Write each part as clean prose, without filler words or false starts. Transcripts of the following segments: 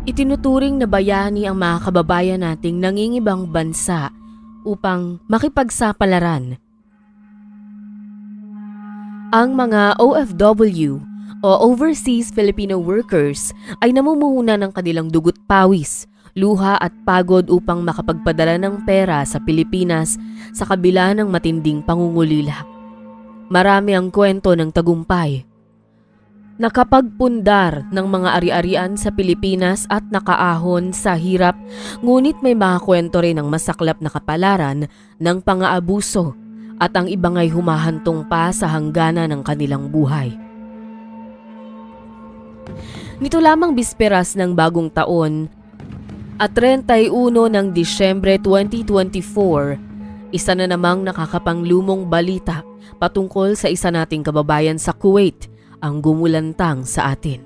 Itinuturing na bayani ang mga kababayan nating nangingibang bansa upang makipagsapalaran. Ang mga OFW o Overseas Filipino Workers ay namumuhunan ng kanilang dugot pawis, luha at pagod upang makapagpadala ng pera sa Pilipinas sa kabila ng matinding pangungulila. Marami ang kwento ng tagumpay. Nakapagpundar ng mga ari-arian sa Pilipinas at nakaahon sa hirap, ngunit may mga kwento rin ng masaklap na kapalaran ng pang-aabuso at ang ibang ay humahantong pa sa hangganan ng kanilang buhay. Nito lamang bisperas ng bagong taon at 31 ng Disyembre 2024, isa na namang nakakapanglumong balita patungkol sa isa nating kababayan sa Kuwait ang gumulantang sa atin.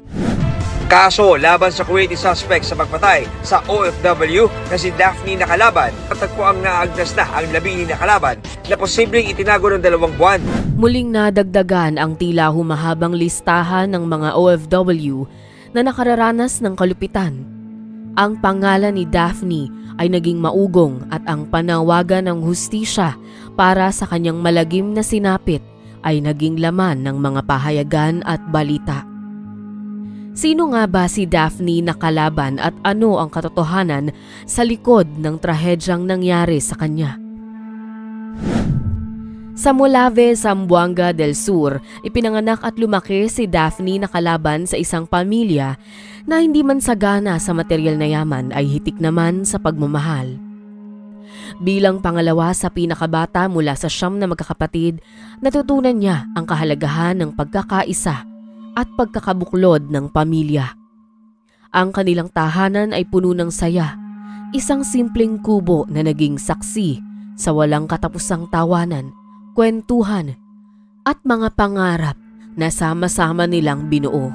Kaso laban sa Kuwaiti suspect sa pagpatay sa OFW na si Daphne Nakalaban at tagpuang naagnas na ang 12 na kalaban na posibleng itinago ng 2 buwan. Muling nadagdagan ang tila humahabang listahan ng mga OFW na nakararanas ng kalupitan. Ang pangalan ni Daphne ay naging maugong at ang panawagan ng hustisya para sa kanyang malagim na sinapit ay naging laman ng mga pahayagan at balita. Sino nga ba si Daphne Nakalaban at ano ang katotohanan sa likod ng trahedyang nangyari sa kanya? Sa Molave, Zamboanga del Sur, ipinanganak at lumaki si Daphne Nakalaban sa isang pamilya na hindi man sagana sa materyal na yaman ay hitik naman sa pagmamahal. Bilang pangalawa sa pinakabata mula sa 9 na magkakapatid, natutunan niya ang kahalagahan ng pagkakaisa at pagkakabuklod ng pamilya. Ang kanilang tahanan ay puno ng saya, isang simpleng kubo na naging saksi sa walang katapusang tawanan, kwentuhan at mga pangarap na sama-sama nilang binuo.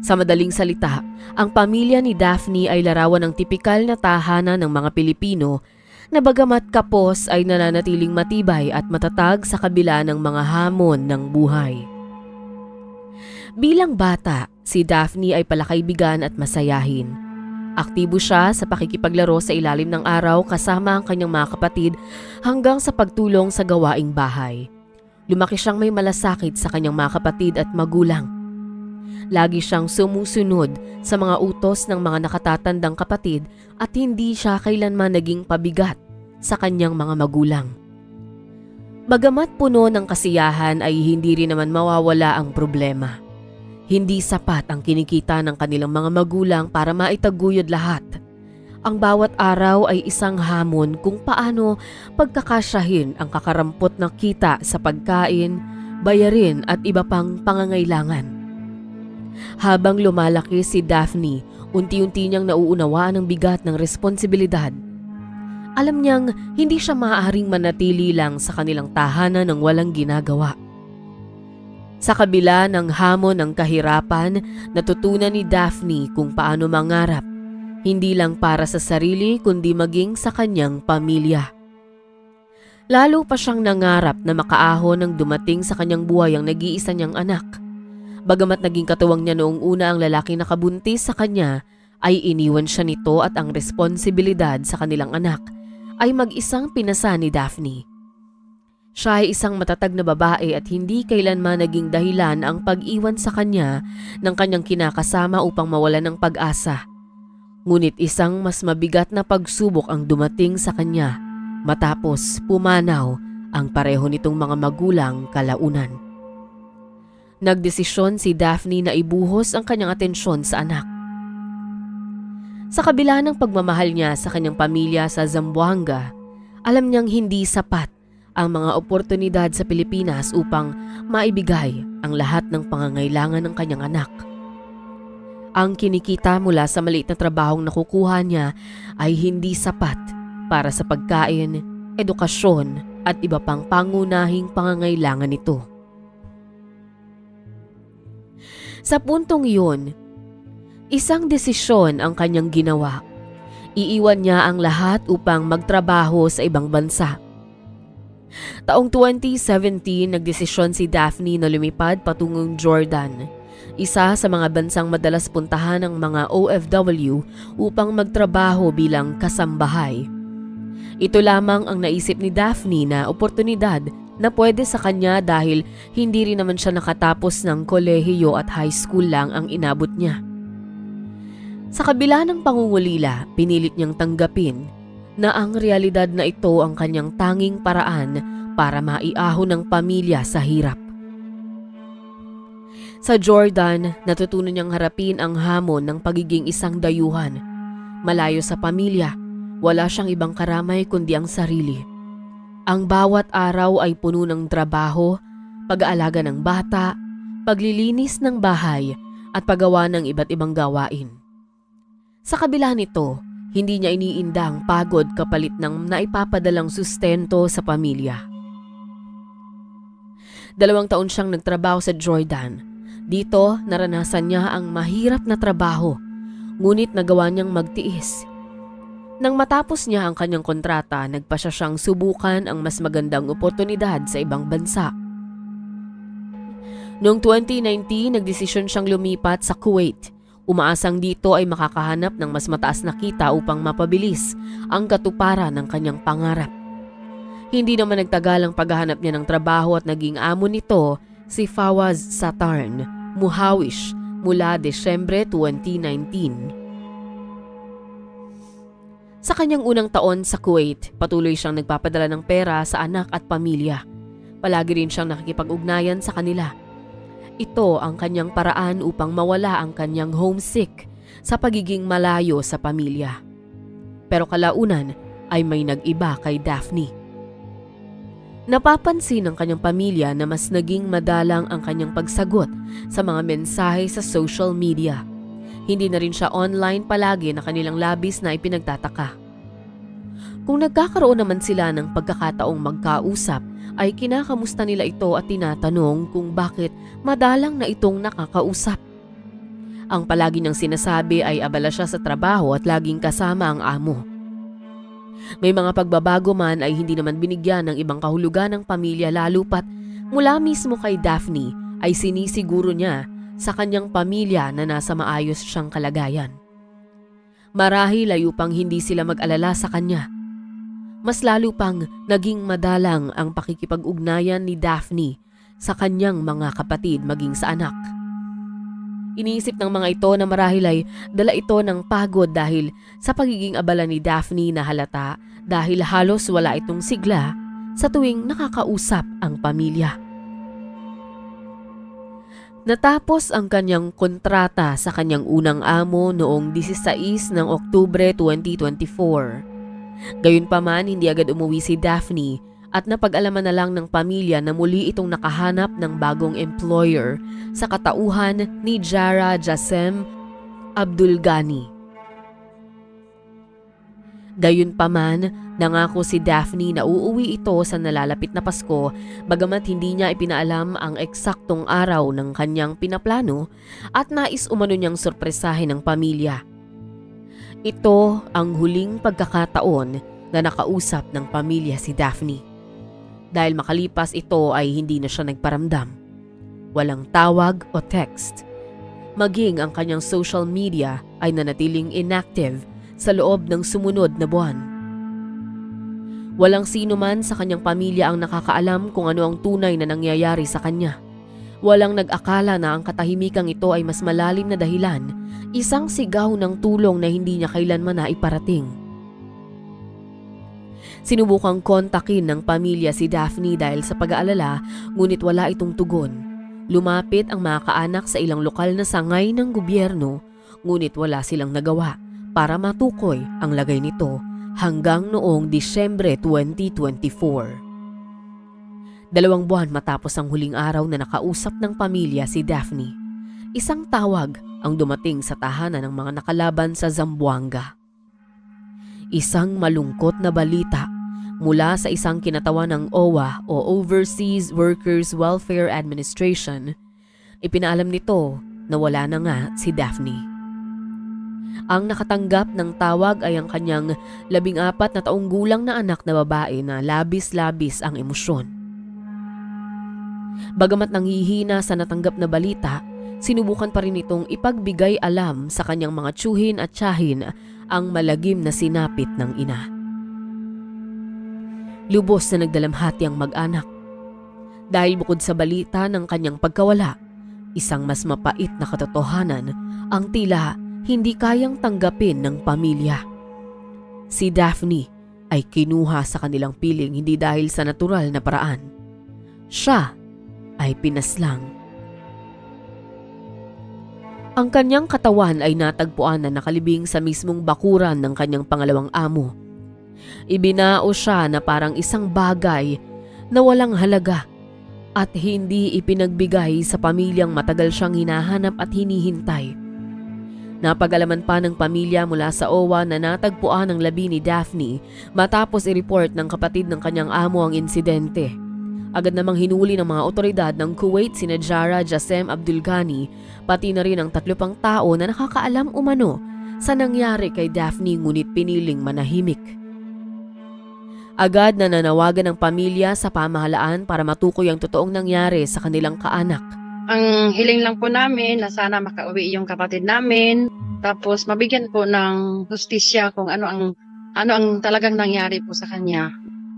Sa madaling salita, ang pamilya ni Daphne ay larawan ng tipikal na tahanan ng mga Pilipino na bagamat kapos ay nananatiling matibay at matatag sa kabila ng mga hamon ng buhay. Bilang bata, si Daphne ay palakaibigan at masayahin. Aktibo siya sa pakikipaglaro sa ilalim ng araw kasama ang kanyang mga kapatid hanggang sa pagtulong sa gawaing bahay. Lumaki siyang may malasakit sa kanyang mga kapatid at magulang. Lagi siyang sumusunod sa mga utos ng mga nakatatandang kapatid at hindi siya kailanman naging pabigat sa kanyang mga magulang. Bagamat puno ng kasiyahan ay hindi rin naman mawawala ang problema. Hindi sapat ang kinikita ng kanilang mga magulang para maitaguyod lahat. Ang bawat araw ay isang hamon kung paano pagkakasyahin ang kakarampot na kita sa pagkain, bayarin at iba pang pangangailangan. Habang lumalaki si Daphne, unti-unti niyang nauunawaan ang bigat ng responsibilidad. Alam niyang hindi siya maaaring manatili lang sa kanilang tahanan ng walang ginagawa. Sa kabila ng hamon ng kahirapan, natutunan ni Daphne kung paano mangarap, hindi lang para sa sarili kundi maging sa kanyang pamilya. Lalo pa siyang nangarap na makaahon ng dumating sa kanyang buhay ang nag-iisa niyang anak. Bagamat naging katuwang niya noong una ang lalaking nakabuntis sa kanya, ay iniwan siya nito at ang responsibilidad sa kanilang anak ay mag-isang pinasa ni Daphne. Siya ay isang matatag na babae at hindi kailanman naging dahilan ang pag-iwan sa kanya ng kanyang kinakasama upang mawalan ng pag-asa. Ngunit isang mas mabigat na pagsubok ang dumating sa kanya matapos pumanaw ang pareho nitong mga magulang kalaunan. Nagdesisyon si Daphne na ibuhos ang kanyang atensyon sa anak. Sa kabila ng pagmamahal niya sa kanyang pamilya sa Zamboanga, alam niyang hindi sapat ang mga oportunidad sa Pilipinas upang maibigay ang lahat ng pangangailangan ng kanyang anak. Ang kinikita mula sa maliit na trabahong nakukuha niya ay hindi sapat para sa pagkain, edukasyon at iba pang pangunahing pangangailangan nito. Sa puntong iyon, isang desisyon ang kanyang ginawa. Iiwan niya ang lahat upang magtrabaho sa ibang bansa. Taong 2017, nagdesisyon si Daphne na lumipad patungong Jordan. isa sa mga bansang madalas puntahan ng mga OFW upang magtrabaho bilang kasambahay. Ito lamang ang naisip ni Daphne na oportunidad na pwede sa kanya dahil hindi rin naman siya nakatapos ng kolehiyo at high school lang ang inabot niya. Sa kabila ng pangungulila, pinilit niyang tanggapin na ang realidad na ito ang kanyang tanging paraan para maiahon ng pamilya sa hirap. Sa Jordan, natutunan niyang harapin ang hamon ng pagiging isang dayuhan. Malayo sa pamilya, wala siyang ibang karamay kundi ang sarili. Ang bawat araw ay puno ng trabaho, pag-aalaga ng bata, paglilinis ng bahay at paggawa ng iba't ibang gawain. Sa kabila nito, hindi niya iniinda ang pagod kapalit ng naipapadalang sustento sa pamilya. 2 taon siyang nagtrabaho sa Jordan. Dito, naranasan niya ang mahirap na trabaho, ngunit nagawa niyang magtiis. Nang matapos niya ang kanyang kontrata, nagpasya siyang subukan ang mas magandang oportunidad sa ibang bansa. Noong 2019, nagdesisyon siyang lumipat sa Kuwait. Umaasang dito ay makakahanap ng mas mataas na kita upang mapabilis ang katuparan ng kanyang pangarap. Hindi naman nagtagal ang paghahanap niya ng trabaho at naging amo nito si Fawaz Satarn Muhawish mula Desyembre 2019. Sa kanyang unang taon sa Kuwait, patuloy siyang nagpapadala ng pera sa anak at pamilya. Palagi rin siyang nakikipag-ugnayan sa kanila. Ito ang kanyang paraan upang mawala ang kanyang homesick sa pagiging malayo sa pamilya. Pero kalaunan ay may nag-iba kay Daphne. Napapansin ng kanyang pamilya na mas naging madalang ang kanyang pagsagot sa mga mensahe sa social media. Hindi na rin siya online palagi na kanilang labis na ipinagtataka. Kung nagkakaroon naman sila ng pagkakataong magkausap, ay kinakamusta nila ito at tinatanong kung bakit madalang na itong nakakausap. Ang palagi niyang sinasabi ay abala siya sa trabaho at laging kasama ang amo. May mga pagbabago man ay hindi naman binigyan ng ibang kahulugan ng pamilya lalo pat mula mismo kay Daphne ay sinisiguro niya sa kanyang pamilya na nasa maayos siyang kalagayan. Marahil ay upang hindi sila mag-alala sa kanya. Mas lalo pang naging madalang ang pakikipag-ugnayan ni Daphne sa kanyang mga kapatid maging sa anak. Iniisip ng mga ito na marahil ay dala ito ng pagod dahil sa pagiging abala ni Daphne na halata dahil halos wala itong sigla sa tuwing nakakausap ang pamilya. Natapos ang kanyang kontrata sa kanyang unang amo noong 16 ng Oktubre 2024. Gayunpaman, hindi agad umuwi si Daphne at napag-alaman na lang ng pamilya na muli itong nakahanap ng bagong employer sa katauhan ni Jara Jasem Abdulgani. Gayunpaman, nangako si Daphne na uuwi ito sa nalalapit na Pasko bagamat hindi niya ipinaalam ang eksaktong araw ng kanyang pinaplano at nais umano niyang sorpresahin ng pamilya. Ito ang huling pagkakataon na nakausap ng pamilya si Daphne. Dahil makalipas ito ay hindi na siya nagparamdam. Walang tawag o text. Maging ang kanyang social media ay nanatiling inactive sa loob ng sumunod na buwan. Walang sino man sa kanyang pamilya ang nakakaalam kung ano ang tunay na nangyayari sa kanya. Walang nag-akala na ang katahimikang ito ay mas malalim na dahilan, isang sigaw ng tulong na hindi niya kailanman na iparating. Sinubukang kontakin ng pamilya si Daphne dahil sa pag-aalala, ngunit wala itong tugon. Lumapit ang mga kaanak sa ilang lokal na sangay ng gobyerno, ngunit wala silang nagawa para matukoy ang lagay nito hanggang noong Disyembre 2024. 2 buwan matapos ang huling araw na nakausap ng pamilya si Daphne, isang tawag ang dumating sa tahanan ng mga nakalaban sa Zamboanga. Isang malungkot na balita mula sa isang kinatawan ng OWA o Overseas Workers Welfare Administration. Ipinaalam nito na wala na nga si Daphne. Ang nakatanggap ng tawag ay ang kanyang 14 na taong gulang na anak na babae na labis-labis ang emosyon. Bagamat nanghihina sa natanggap na balita, sinubukan pa rin itong ipagbigay alam sa kanyang mga tiyuhin at tiyahin ang malagim na sinapit ng ina. Lubos na nagdalamhati ang mag-anak. Dahil bukod sa balita ng kanyang pagkawala, isang mas mapait na katotohanan ang tila hindi kayang tanggapin ng pamilya. Si Daphne ay kinuha sa kanilang piling hindi dahil sa natural na paraan. Siya ay pinaslang. Ang kanyang katawan ay natagpuan na nakalibing sa mismong bakuran ng kanyang pangalawang amo. Ibinao siya na parang isang bagay na walang halaga at hindi ipinagbigay sa pamilyang matagal siyang hinahanap at hinihintay. Napag-alaman pa ng pamilya mula sa OWA na natagpuan ang labi ni Daphne matapos i-report ng kapatid ng kanyang amo ang insidente. Agad namang hinuli ng mga otoridad ng Kuwait sina Jara Jasem Abdulghani, pati na rin ang 3 pang tao na nakakaalam umano sa nangyari kay Daphne ngunit piniling manahimik. Agad na nanawagan ng pamilya sa pamahalaan para matukoy ang totoong nangyari sa kanilang kaanak. Ang hiling lang po namin na sana makauwi yung kapatid namin, tapos mabigyan po ng hustisya kung ano ang talagang nangyari po sa kanya.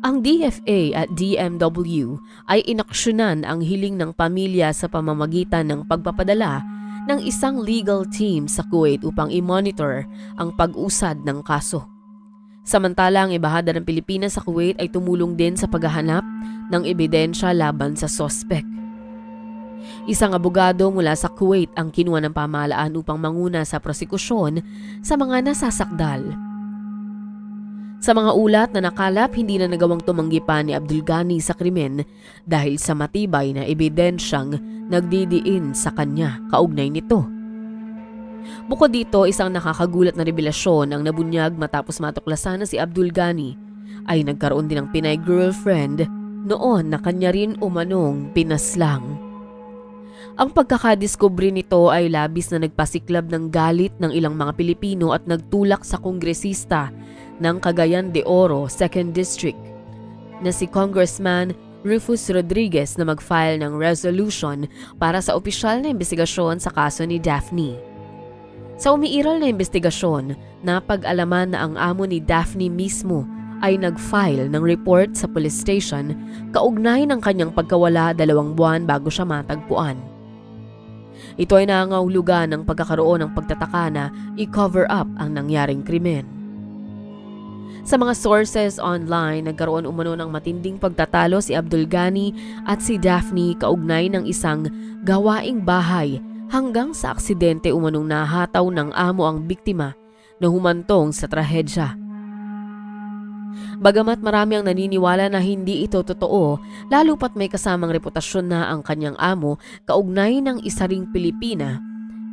Ang DFA at DMW ay inaksyonan ang hiling ng pamilya sa pamamagitan ng pagpapadala ng isang legal team sa Kuwait upang i-monitor ang pag-usad ng kaso. Samantala, ang embahada ng Pilipinas sa Kuwait ay tumulong din sa paghahanap ng ebidensya laban sa sospek. Isang abogado mula sa Kuwait ang kinuha ng pamahalaan upang manguna sa prosekusyon sa mga nasasakdal. Sa mga ulat na nakalap, hindi na nagawang tumanggi pa ni Abdulghani sa krimen dahil sa matibay na ebidensyang nagdidiin sa kanya kaugnay nito. Bukod dito, isang nakakagulat na revelasyon ang nabunyag matapos matuklasan na si Abdulghani ay nagkaroon din ng Pinay girlfriend noon na kanya rin umanong pinaslang. Ang pagkakadiskubre nito ay labis na nagpasiklab ng galit ng ilang mga Pilipino at nagtulak sa kongresista ng Cagayan de Oro, 2nd District, na si Congressman Rufus Rodriguez na mag-file ng resolution para sa opisyal na investigasyon sa kaso ni Daphne. Sa umiiral na investigasyon, napag-alaman na ang amo ni Daphne mismo ay nag-file ng report sa police station kaugnay ng kanyang pagkawala 2 buwan bago siya matagpuan. Ito ay nangangahulugan ng pagkakaroon ng pagtataka na i-cover up ang nangyaring krimen. Sa mga sources online, nagkaroon umano ng matinding pagtatalo si Abdulghani at si Daphne kaugnay ng isang gawaing bahay hanggang sa aksidente umanong nahataw ng amo ang biktima na humantong sa trahedya. Bagamat marami ang naniniwala na hindi ito totoo, lalo pat may kasamang reputasyon na ang kanyang amo kaugnay ng isa ring Pilipina,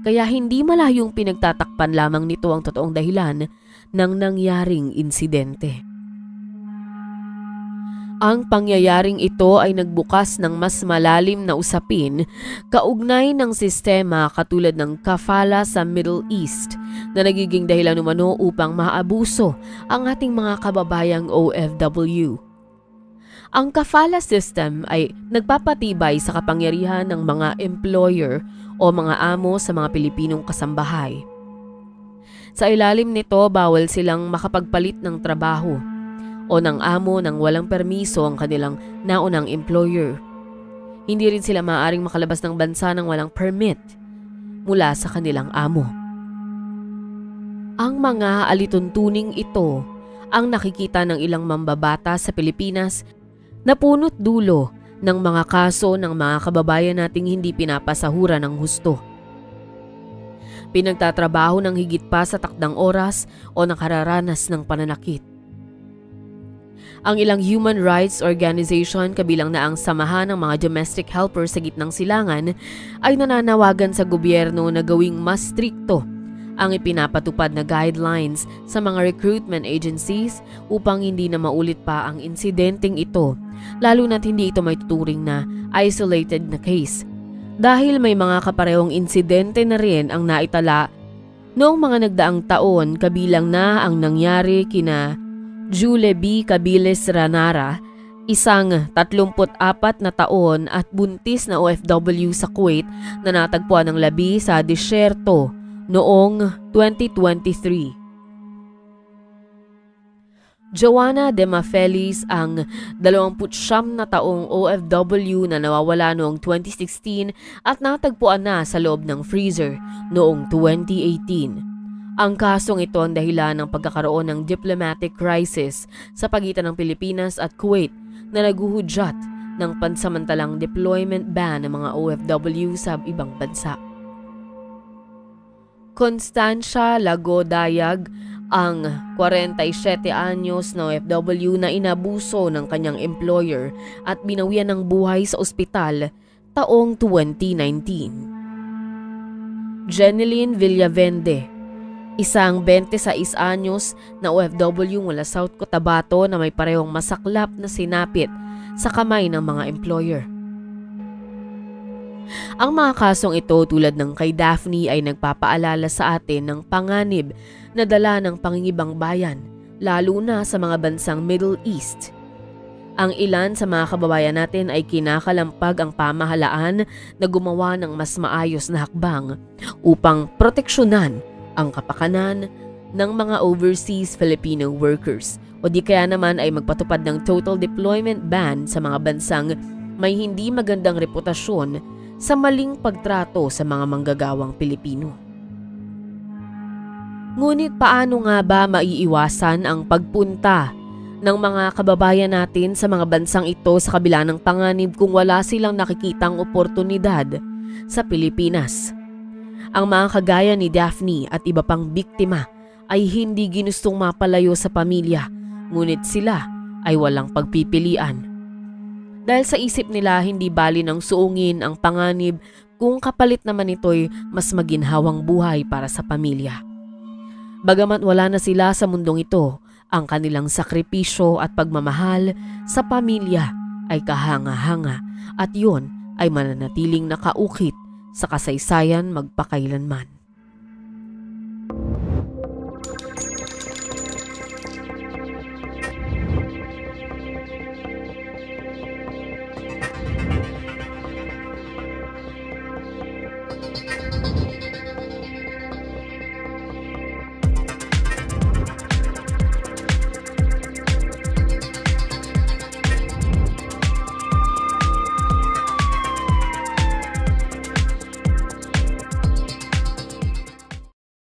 kaya hindi malayong pinagtatakpan lamang nito ang totoong dahilan ng nangyaring insidente. Ang pangyayaring ito ay nagbukas ng mas malalim na usapin kaugnay ng sistema katulad ng kafala sa Middle East na nagiging dahilan umano upang maabuso ang ating mga kababayang OFW. Ang kafala system ay nagpapatibay sa kapangyarihan ng mga employer o mga amo sa mga Pilipinong kasambahay. Sa ilalim nito, bawal silang makapagpalit ng trabaho o ng amo nang walang permiso ang kanilang naunang employer. Hindi rin sila maaaring makalabas ng bansa nang walang permit mula sa kanilang amo. Ang mga alituntuning ito ang nakikita ng ilang mambabata sa Pilipinas na punot dulo ng mga kaso ng mga kababayan nating hindi pinapasahura ng husto. Pinagtatrabaho ng higit pa sa takdang oras o nakararanas ng pananakit. Ang ilang human rights organization kabilang na ang Samahan ng mga Domestic Helpers sa Gitnang Silangan ay nananawagan sa gobyerno na gawing mas strikto ang ipinapatupad na guidelines sa mga recruitment agencies upang hindi na maulit pa ang insidenteng ito, lalo na't hindi ito may tuturing na isolated na case. Dahil may mga kaparehong insidente na rin ang naitala noong mga nagdaang taon, kabilang na ang nangyari kina Jule B. Cabiles Ranara Isang 34 na taon at buntis na OFW sa Kuwait na natagpuan ng labi sa disyerto noong 2023. Joanna Demafelis ang 29 na taong OFW na nawawala noong 2016 at natagpuan na sa loob ng freezer noong 2018. Ang kasong ito ang dahilan ng pagkakaroon ng diplomatic crisis sa pagitan ng Pilipinas at Kuwait na naguhudyat ng pansamantalang deployment ban ng mga OFW sa ibang bansa. Constancia Lagodayag, ang 47 anyos na OFW na inabuso ng kanyang employer at binawian ng buhay sa ospital taong 2019. Jeneline Villavende, isang 26 anyos na OFW mula South Cotabato na may parehong masaklap na sinapit sa kamay ng mga employer. Ang mga kasong ito tulad ng kay Daphne ay nagpapaalala sa atin ng panganib na dala ng pangingibang bayan, lalo na sa mga bansang Middle East. Ang ilan sa mga kababayan natin ay kinakalampag ang pamahalaan na gumawa ng mas maayos na hakbang upang proteksyonan ang kapakanan ng mga overseas Filipino workers o di kaya naman ay magpatupad ng total deployment ban sa mga bansang may hindi magandang reputasyon sa maling pagtrato sa mga manggagawang Pilipino. Ngunit paano nga ba maiiwasan ang pagpunta ng mga kababayan natin sa mga bansang ito sa kabila ng panganib kung wala silang nakikitang oportunidad sa Pilipinas? Ang mga kagaya ni Daphne at iba pang biktima ay hindi ginustong mapalayo sa pamilya, ngunit sila ay walang pagpipilian. Dahil sa isip nila hindi bali ng suungin ang panganib kung kapalit naman ito'y mas maginhawang buhay para sa pamilya. Bagamat wala na sila sa mundong ito, ang kanilang sakripisyo at pagmamahal sa pamilya ay kahanga-hanga at yun ay mananatiling nakaukit sa kasaysayan magpakailanman.